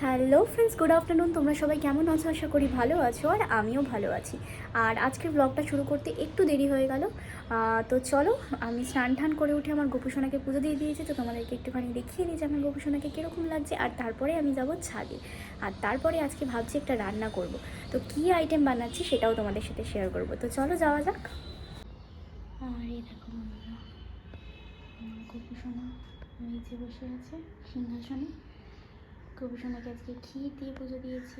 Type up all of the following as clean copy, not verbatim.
Hello friends, good afternoon. তোমরা সবাই কেমন আছো? আশা করি ভালো আছো, আর আমিও ভালো আছি। আর আজকের ব্লগটা শুরু করতে একটু দেরি হয়ে গেল। তো চলো, আমি স্নান টান করে উঠে আমার গোপুসোনাকে পুজো দিয়ে দিয়েছি, তো তোমাদেরকে একটুখানি দেখিয়ে দিই যে আমার গোপুসোনাকে কীরকম লাগছে। আর তারপরে আমি যাব ছাদে। আর তারপরে আজকে ভাবছি একটা রান্না করব। তো কী আইটেম বানাচ্ছি সেটাও তোমাদের সাথে শেয়ার করব। তো চলো যাওয়া যাক। আর এই দেখো বন্ধুরা, আমার গোপুসোনা নিচে বসে আছে সিংহাসনে। গোপুসোনাকে আজকে ক্ষীর দিয়ে পুজো দিয়েছি।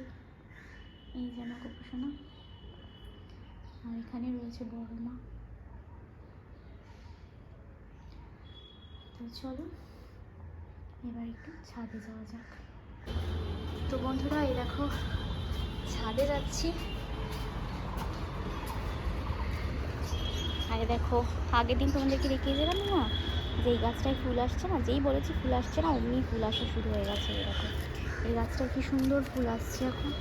এই যে আমার গোপুসোনা। আর এখানে রয়েছে বড় মা। তো চলো এবার একটু ছাদে যাওয়া যাক। তো বন্ধুরা, এই দেখো ছাদে যাচ্ছি। আরে দেখো, আগের দিন তোমাদেরকে দেখিয়েছিলাম না যে এই গাছটায় ফুল আসছে না, যেই বলেছি ফুল আসছে না অমনি ফুল আসা শুরু হয়ে গেছে। এই দেখো, এই গাছটায় কি সুন্দর ফুল আসছে এখন।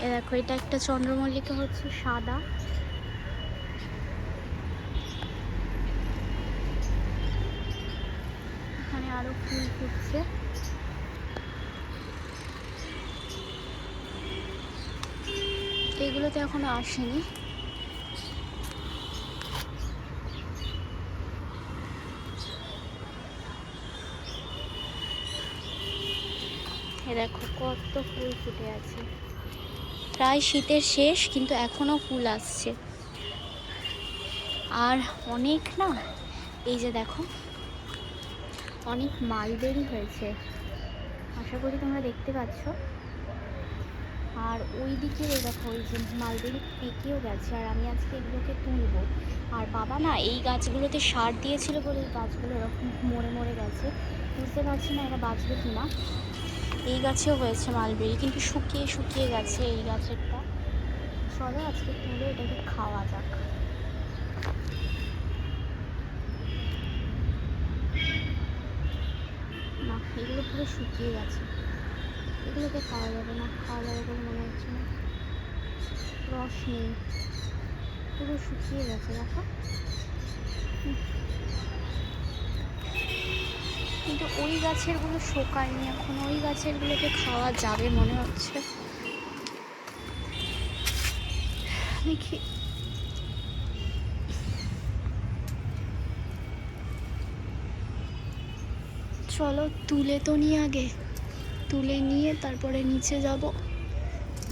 এ দেখো, এটা একটা চন্দ্রমল্লিকা হচ্ছে সাদা। এখানে আরো ফুল ফুটছে। এগুলোতে এখনো আসেনি। এ দেখো কত ফুল ফুটে আছে। প্রায় শীতের শেষ, কিন্তু এখনো ফুল আসছে। আর অনেক না, এই যে দেখো অনেক মালবেরি হয়েছে, আশা করি তোমরা দেখতে পাচ্ছ। আর ওই দিকে দেখো, ওই যে মালবেরি পেকেও গেছে। আর আমি আজকে এগুলোকে তুলবো। আর বাবা না এই গাছগুলোতে সার দিয়েছিল বলে এই গাছগুলো এরকম মরে মরে গেছে। বুঝতে পারছি না এরা বাঁচবে কি না। এই গাছেও হয়েছে মালবেরি, কিন্তু শুকিয়ে শুকিয়ে গেছে এই গাছেরটা। চলো আজকে তুলে এটাকে খাওয়া যাক। না, এগুলো পুরো শুকিয়ে গেছে, এগুলোকে খাওয়া যাবে না, খাওয়া যাবে বলে মনে হচ্ছে না। রস নেই, পুরো শুকিয়ে গেছে দেখো। কিন্তু ওই গাছেরগুলো শোকায়নি এখন, ওই গাছেরগুলোকে খাওয়া যাবে মনে হচ্ছে। দেখি, চলো তুলে তো নিয়ে আগে, তুলে নিয়ে তারপরে নিচে যাব,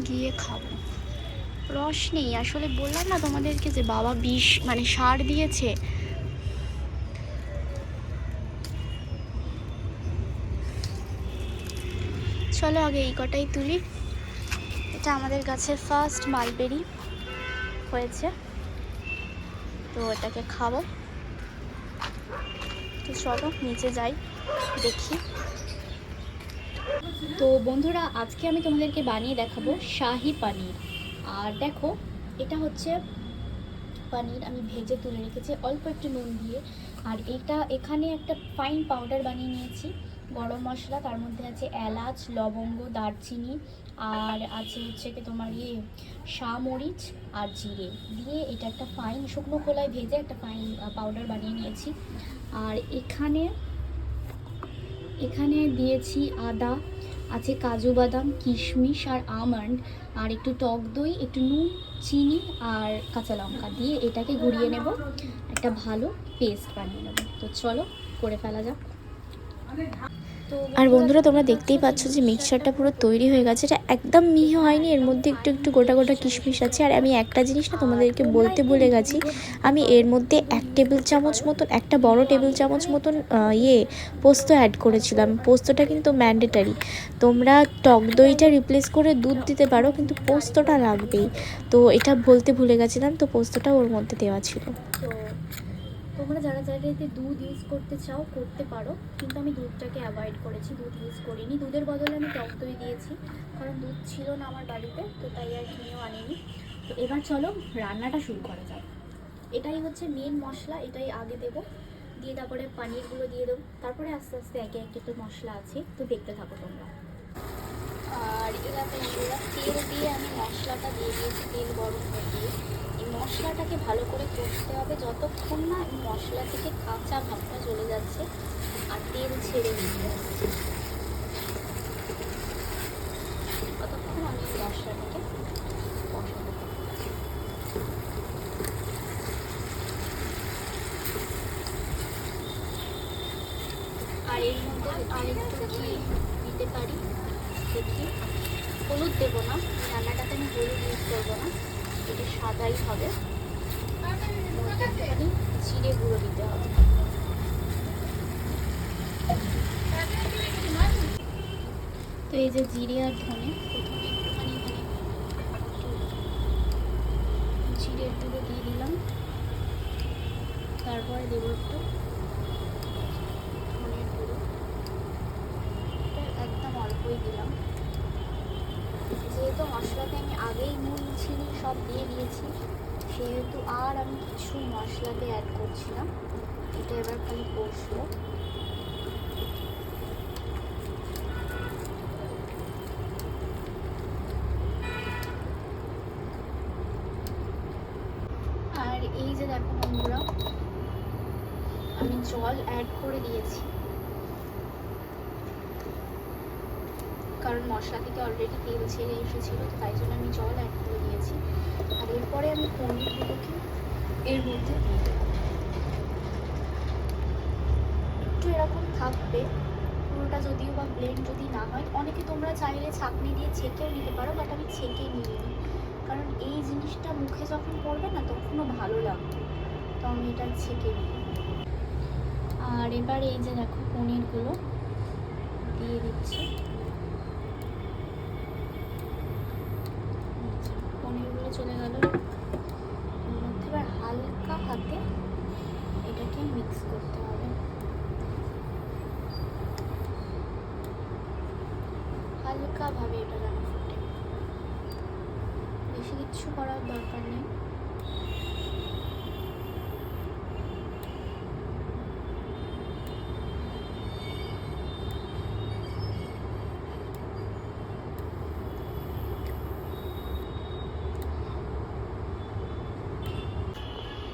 গিয়ে খাবো। রস নেই আসলে, বললাম না তোমাদেরকে যে বাবা বিষ মানে সার দিয়েছে। চলো আগে এই কটাই তুলি। এটা আমাদের গাছের ফার্স্ট মালবেরি হয়েছে, তো এটাকে খাবো। তো চলো নিচে যাই, দেখি। তো বন্ধুরা, আজকে আমি তোমাদেরকে বানিয়ে দেখাবো শাহি পানির। আর দেখো, এটা হচ্ছে পানির আমি ভেজে তুলে রেখেছি অল্প একটু নুন দিয়ে। আর এটা এখানে একটা ফাইন পাউডার বানিয়ে নিয়েছি, গরম মশলা, তার মধ্যে আছে এলাচ, লবঙ্গ, দারচিনি, আর আছে হচ্ছে কি তোমার শামরিচ আর জিরে দিয়ে এটা একটা ফাইন শুকনো খোলায় ভেজে একটা ফাইন পাউডার বানিয়ে নিয়েছি। আর এখানে এখানে দিয়েছি আদা, আছে কাজু বাদাম, কিশমিশ আর আমন্ড, আর একটু টক দই, একটু নুন, চিনি আর কাঁচা লঙ্কা দিয়ে এটাকে ঘুরিয়ে নেব, একটা ভালো পেস্ট বানিয়ে নেব। তো চলো করে ফেলা যাক। আর বন্ধুরা, তোমরা দেখতেই পাচ্ছ যে মিক্সচারটা পুরো তৈরি হয়ে গেছে। এটা একদম মিহি হয়নি, এর মধ্যে একটু একটু গোটা গোটা কিশমিশ আছে। আর আমি একটা জিনিস না তোমাদেরকে বলতে ভুলে গেছি, আমি এর মধ্যে একটা বড় টেবিল চামচ মতন পোস্ত অ্যাড করেছিলাম। পোস্তটা কিন্তু ম্যান্ডেটারি, তোমরা টক দইটা রিপ্লেস করে দুধ দিতে পারো, কিন্তু পোস্তটা লাগবেই। তো এটা বলতে ভুলে গেছিলাম, তো পোস্তটা ওর মধ্যে দেওয়া ছিল। তো তোমরা যারা যারা এতে দুধ ইউজ করতে চাও করতে পারো, কিন্তু আমি দুধটাকে অ্যাভয়েড করেছি, দুধ ইউজ করিনি। দুধের বদলে আমি টক দই দিয়েছি, কারণ দুধ ছিল না আমার বাড়িতে, তো তাই আর কিনেও আনিনি। তো এবার চলো রান্নাটা শুরু করা যাক। এটাই হচ্ছে মেন মশলা, এটাই আগে দেবো, দিয়ে তারপরে পানিরগুলো দিয়ে দেবো, তারপরে আস্তে আস্তে একে একে একটু মশলা আছে, তো দেখতে থাকো তোমরা। আর এলাকা তেল দিয়ে আমি মশলাটা দিয়ে দিয়েছি, তেল গরম হয়ে দিয়ে এই মশলাটাকে ভালো করে কষতে হবে, যতক্ষণ না এই মশলা থেকে কাঁচা ভাবটা চলে গেছে আর তেল ছেড়ে নিয়ে আসছে। ততক্ষণ আমি মশলাটাকে বসাবো। আর এর মধ্যে আর একটু ঘি দিতে পারি, দেখি। হলুদ দেবো না, রান্নাটাতে আমি হলুদ ইউজ করবো না, এটা সাদাই হবে। একটুখানি জিরে গুঁড়ো দিতে হবে। তো এই যে জিরে আর ধনে, প্রথমে একটুখানি এখানে জিরের গুঁড়ো দিয়ে দিলাম, তারপরে দেবো একটু ধনের গুঁড়ো, একদম অল্পই দিলাম, যেহেতু মশলাতে আমি আগেই নুন চিনি সব দিয়ে দিয়েছি, সেহেতু আর আমি কিছু মশলাতে অ্যাড করছি না, এটা এবার খালি কষবো। আর এই যে দেখো বন্ধুরা, আমি জল অ্যাড করে দিয়েছি, কারণ মশলা থেকে অলরেডি তেল ছেড়ে এসেছিল, তো তাই জন্য আমি জল অ্যাড করে দিয়েছি। আর এরপরে আমি পনিরগুলোকে এর মধ্যে দিয়ে দেবো। একটু এরকম থাকবে, পুরোটা যদিও বা ব্লেন্ড যদি না হয়, অনেকে তোমরা চাইলে ছাঁকনি দিয়ে ছেঁকেও নিতে পারো, বাট আমি ছেঁকে নিয়ে নিই, কারণ এই জিনিসটা মুখে যখন পড়বে না তখনও ভালো লাগবে, তো আমি এটা ছেঁকে নিই। আর এবার এই যে দেখো পনিরগুলো দিয়ে দিচ্ছি, পনিরগুলো চলে গেল এর মধ্যে। এবার হালকা হাতে এটাকে মিক্স করতে হবে, হালকাভাবে এটা যেন ফুটে, বেশি কিচ্ছু করার দরকার নেই।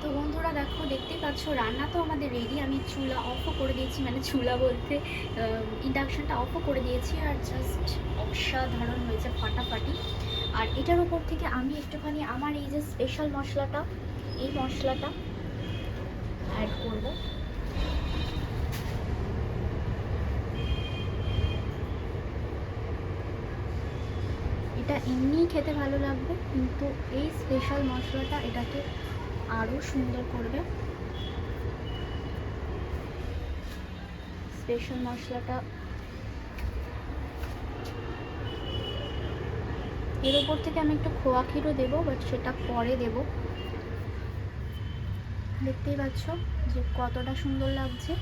তো বন্ধুরা দেখো, দেখতেই পাচ্ছ রান্না তো আমাদের রেডি। আমি চুলা অফও করে দিয়েছি, মানে চুলা বলতে ইন্ডাকশানটা অফও করে দিয়েছি, আর জাস্ট অসাধারণ হয়েছে, ফাটাফাটি। আর এটার ওপর থেকে আমি একটুখানি আমার এই যে স্পেশাল মশলাটা, এই মশলাটা অ্যাড করব। এটা এমনিই খেতে ভালো লাগবে, কিন্তু এই স্পেশাল মশলাটা এটাকে আরও সুন্দর করবে। স্পেশাল মশলাটা এর ওপর থেকে আমি একটু খোয়া ক্ষীরও দেবো, বাট সেটা পরে দেব। দেখতেই পাচ্ছ যে কতটা সুন্দর লাগছে।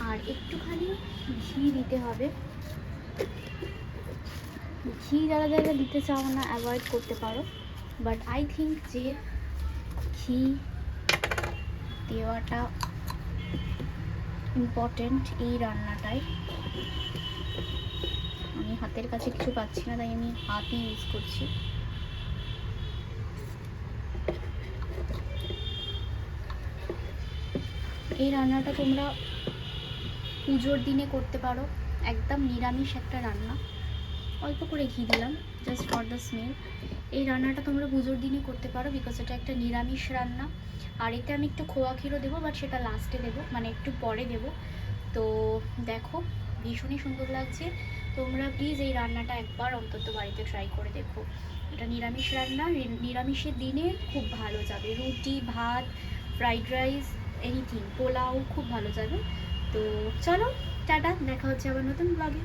আর একটুখানি ঘি দিতে হবে, ঘি যারা যারা দিতে চাও না অ্যাভয়েড করতে পারো, বাট আই থিঙ্ক যে ঘি দেওয়াটা ইম্পর্টেন্ট এই রান্নাটায়। আমি হাতের কাছে কিছু পাচ্ছি না, তাই আমি হাতই ইউজ করছি। এই রান্নাটা তোমরা পুজোর দিনে করতে পারো, একদম নিরামিষ একটা রান্না। অল্প করে ঘি দিলাম জাস্ট ফর দ্য স্মেল। এই রান্নাটা তোমরা পুজোর দিনে করতে পারো, বিকজ এটা একটা নিরামিষ রান্না। আর এতে আমি একটু খোয়া ক্ষীরও দেবো, বাট সেটা লাস্টে দেবো, মানে একটু পরে দেবো। তো দেখো ভীষণই সুন্দর লাগছে। তোমরা প্লিজ এই রান্নাটা একবার অন্তত বাড়িতে ট্রাই করে দেখো। এটা নিরামিষ রান্না, নিরামিষের দিনে খুব ভালো যাবে, রুটি, ভাত, ফ্রাইড রাইস, এনিথিং, পোলাও খুব ভালো যাবে। তো চলো টাটা, দেখা হচ্ছে আবার নতুন ব্লগে।